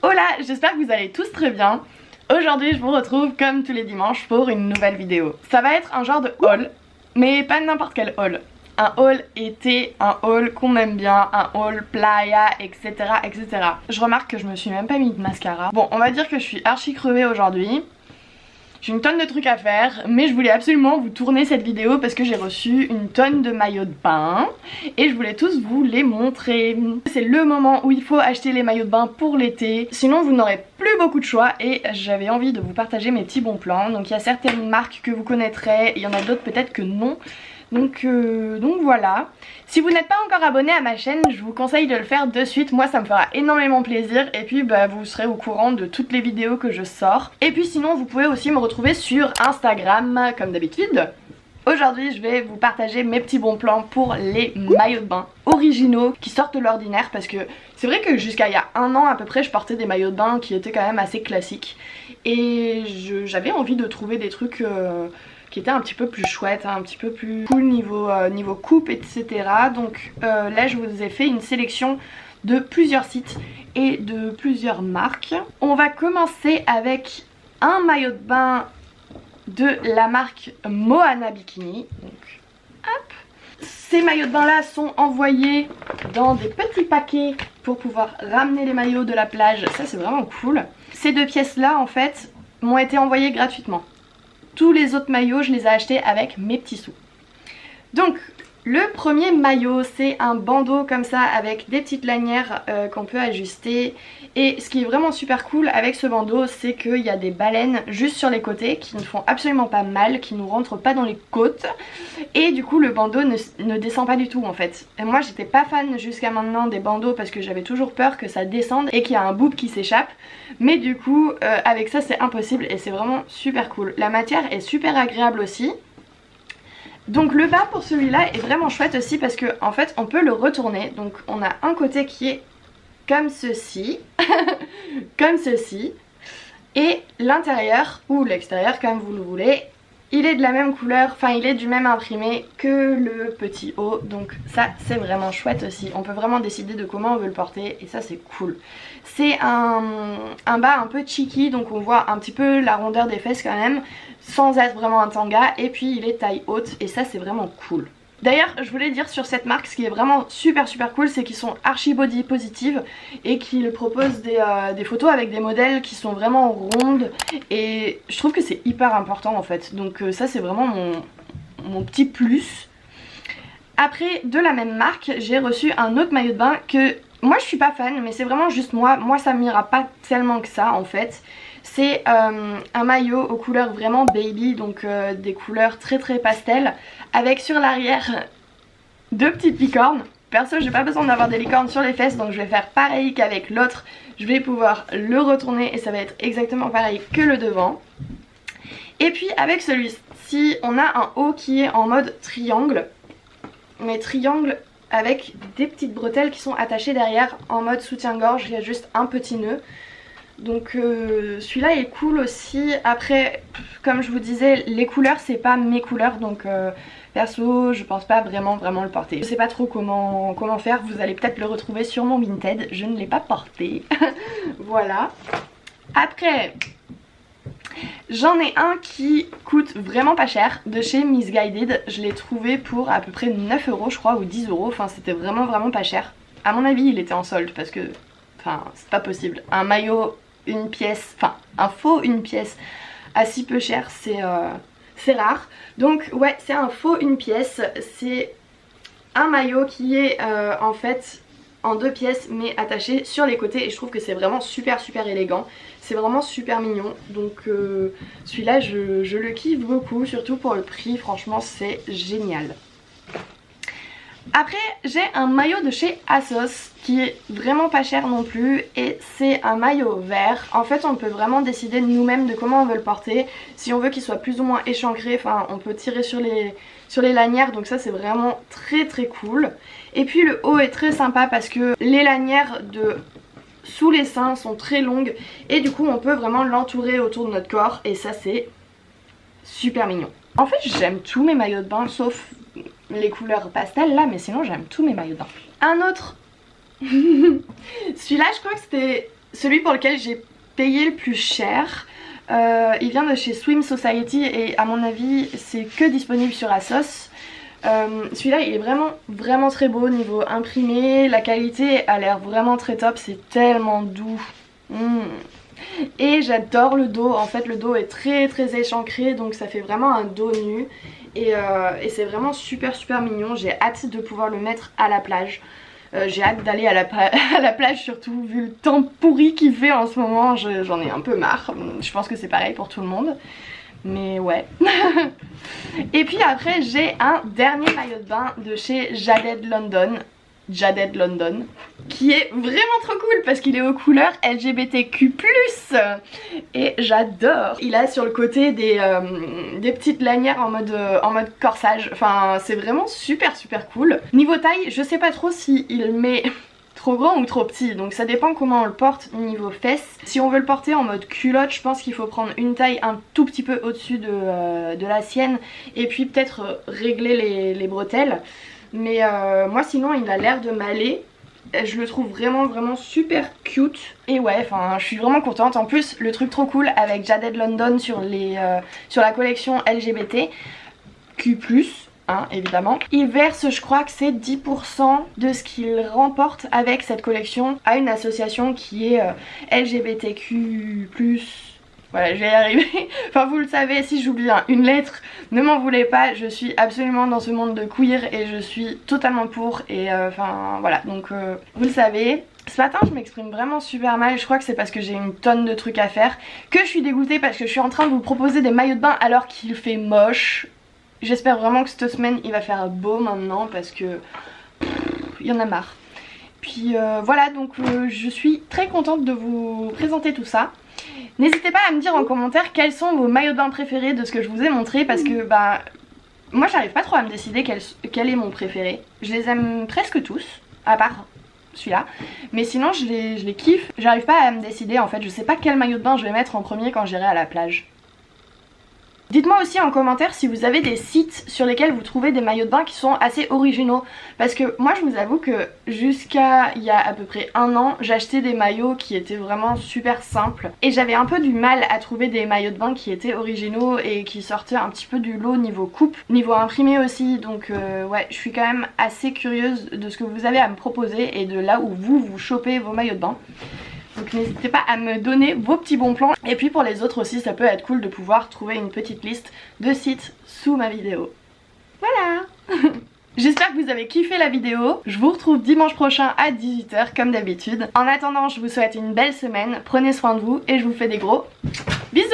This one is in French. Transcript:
Hola, j'espère que vous allez tous très bien. Aujourd'hui je vous retrouve comme tous les dimanches pour une nouvelle vidéo. Ça va être un genre de haul, mais pas n'importe quel haul. Un haul été, un haul qu'on aime bien, un haul playa, etc, etc. Je remarque que je me suis même pas mis de mascara. Bon, on va dire que je suis archi crevée aujourd'hui. J'ai une tonne de trucs à faire, mais je voulais absolument vous tourner cette vidéo parce que j'ai reçu une tonne de maillots de bain et je voulais tous vous les montrer. C'est le moment où il faut acheter les maillots de bain pour l'été, sinon vous n'aurez plus beaucoup de choix et j'avais envie de vous partager mes petits bons plans. Donc il y a certaines marques que vous connaîtrez, il y en a d'autres peut-être que non. Donc voilà. Si vous n'êtes pas encore abonné à ma chaîne, je vous conseille de le faire de suite. Moi ça me fera énormément plaisir. Et puis vous serez au courant de toutes les vidéos que je sors. Et puis sinon vous pouvez aussi me retrouver sur Instagram comme d'habitude. Aujourd'hui je vais vous partager mes petits bons plans pour les maillots de bain originaux qui sortent de l'ordinaire. Parce que c'est vrai que jusqu'à il y a un an à peu près je portais des maillots de bain qui étaient quand même assez classiques. Et j'avais envie de trouver des trucs... qui était un petit peu plus chouette, un petit peu plus cool niveau coupe, etc. Donc là je vous ai fait une sélection de plusieurs sites et de plusieurs marques. On va commencer avec un maillot de bain de la marque Moana Bikini. Donc hop. Ces maillots de bain là sont envoyés dans des petits paquets pour pouvoir ramener les maillots de la plage. Ça c'est vraiment cool. Ces deux pièces là en fait m'ont été envoyées gratuitement. Tous les autres maillots je les ai achetés avec mes petits sous. Donc le premier maillot c'est un bandeau comme ça avec des petites lanières qu'on peut ajuster. Et ce qui est vraiment super cool avec ce bandeau c'est qu'il y a des baleines juste sur les côtés qui ne font absolument pas mal, qui ne rentrent pas dans les côtes. Et du coup le bandeau ne descend pas du tout en fait. Et moi j'étais pas fan jusqu'à maintenant des bandeaux parce que j'avais toujours peur que ça descende et qu'il y a un bout qui s'échappe. Mais du coup avec ça c'est impossible et c'est vraiment super cool. La matière est super agréable aussi. Donc le bas pour celui-là est vraiment chouette aussi parce que en fait on peut le retourner. Donc on a un côté qui est comme ceci, comme ceci, et l'intérieur ou l'extérieur comme vous le voulez, il est de la même couleur, enfin il est du même imprimé que le petit haut. Donc ça c'est vraiment chouette aussi, on peut vraiment décider de comment on veut le porter et ça c'est cool. C'est un bas un peu cheeky, donc on voit un petit peu la rondeur des fesses quand même, sans être vraiment un tanga, et puis il est taille haute et ça c'est vraiment cool. D'ailleurs je voulais dire sur cette marque, ce qui est vraiment super cool, c'est qu'ils sont archi body positive et qu'ils proposent des photos avec des modèles qui sont vraiment rondes et je trouve que c'est hyper important en fait. Donc ça c'est vraiment mon petit plus. Après de la même marque j'ai reçu un autre maillot de bain que moi je suis pas fan, mais c'est vraiment juste moi ça m'ira pas tellement que ça en fait. C'est un maillot aux couleurs vraiment baby, donc des couleurs très pastel, avec sur l'arrière deux petites licornes. Perso j'ai pas besoin d'avoir des licornes sur les fesses, donc je vais faire pareil qu'avec l'autre. Je vais pouvoir le retourner et ça va être exactement pareil que le devant. Et puis avec celui-ci on a un haut qui est en mode triangle, mais triangle avec des petites bretelles qui sont attachées derrière en mode soutien-gorge. Il y a juste un petit nœud. Donc celui-là est cool aussi. Après comme je vous disais les couleurs c'est pas mes couleurs, donc perso je pense pas vraiment le porter. Je sais pas trop comment faire, vous allez peut-être le retrouver sur mon Vinted, je ne l'ai pas porté. Voilà. Après j'en ai un qui coûte vraiment pas cher de chez Missguided. Je l'ai trouvé pour à peu près 9 € je crois, ou 10 €, enfin c'était vraiment pas cher. À mon avis il était en solde parce que enfin c'est pas possible. Un maillot une pièce, enfin un faux une pièce à si peu cher c'est rare. Donc ouais c'est un faux une pièce, c'est un maillot qui est en fait en deux pièces mais attaché sur les côtés et je trouve que c'est vraiment super élégant. C'est vraiment super mignon, donc celui-là je le kiffe beaucoup, surtout pour le prix, franchement c'est génial. Après j'ai un maillot de chez ASOS qui est vraiment pas cher non plus et c'est un maillot vert. En fait on peut vraiment décider nous-mêmes de comment on veut le porter. Si on veut qu'il soit plus ou moins échancré, enfin on peut tirer sur les lanières, donc ça c'est vraiment très cool. Et puis le haut est très sympa parce que les lanières de sous les seins sont très longues et du coup on peut vraiment l'entourer autour de notre corps et ça c'est super mignon. En fait j'aime tous mes maillots de bain sauf les couleurs pastel là, mais sinon j'aime tous mes maillots de bain. Un autre celui-là je crois que c'était celui pour lequel j'ai payé le plus cher. Il vient de chez Swim Society et à mon avis c'est que disponible sur ASOS. Celui-là il est vraiment très beau niveau imprimé, la qualité a l'air vraiment très top, c'est tellement doux. Et j'adore le dos, en fait le dos est très échancré donc ça fait vraiment un dos nu et c'est vraiment super mignon, j'ai hâte de pouvoir le mettre à la plage. J'ai hâte d'aller à la plage surtout vu le temps pourri qu'il fait en ce moment, j'en ai un peu marre, je pense que c'est pareil pour tout le monde. Mais ouais. Et puis après j'ai un dernier maillot de bain de chez Jaded London, qui est vraiment trop cool parce qu'il est aux couleurs LGBTQ+, et j'adore. Il a sur le côté des petites lanières en mode corsage, enfin c'est vraiment super cool. Niveau taille, je sais pas trop s'il met trop grand ou trop petit, donc ça dépend comment on le porte niveau fesses. Si on veut le porter en mode culotte, je pense qu'il faut prendre une taille un tout petit peu au-dessus de la sienne et puis peut-être régler les bretelles. Mais moi sinon il a l'air de m'aller. Je le trouve vraiment super cute. Et ouais, enfin je suis vraiment contente. En plus le truc trop cool avec Jaded London sur la collection LGBTQ+, hein, évidemment, il verse, je crois que c'est 10% de ce qu'il remporte avec cette collection à une association qui est LGBTQ+. Voilà, je vais y arriver. Enfin vous le savez, si j'oublie une lettre, ne m'en voulez pas, je suis absolument dans ce monde de queer et je suis totalement pour. Et enfin voilà, donc vous le savez. Ce matin je m'exprime vraiment super mal, je crois que c'est parce que j'ai une tonne de trucs à faire, que je suis dégoûtée parce que je suis en train de vous proposer des maillots de bain alors qu'il fait moche. J'espère vraiment que cette semaine il va faire beau maintenant parce que il y en a marre. Puis voilà, donc je suis très contente de vous présenter tout ça. N'hésitez pas à me dire en commentaire quels sont vos maillots de bain préférés de ce que je vous ai montré parce que bah moi j'arrive pas trop à me décider quel est mon préféré. Je les aime presque tous, à part celui-là, mais sinon je les kiffe. J'arrive pas à me décider en fait, je sais pas quel maillot de bain je vais mettre en premier quand j'irai à la plage. Dites-moi aussi en commentaire si vous avez des sites sur lesquels vous trouvez des maillots de bain qui sont assez originaux. Parce que moi je vous avoue que jusqu'à il y a à peu près un an, j'achetais des maillots qui étaient vraiment super simples. Et j'avais un peu du mal à trouver des maillots de bain qui étaient originaux et qui sortaient un petit peu du lot niveau coupe, niveau imprimé aussi. Donc ouais, je suis quand même assez curieuse de ce que vous avez à me proposer et de là où vous chopez vos maillots de bain. Donc n'hésitez pas à me donner vos petits bons plans. Et puis pour les autres aussi, ça peut être cool de pouvoir trouver une petite liste de sites sous ma vidéo. Voilà. J'espère que vous avez kiffé la vidéo. Je vous retrouve dimanche prochain à 18 h comme d'habitude. En attendant, je vous souhaite une belle semaine. Prenez soin de vous et je vous fais des gros bisous.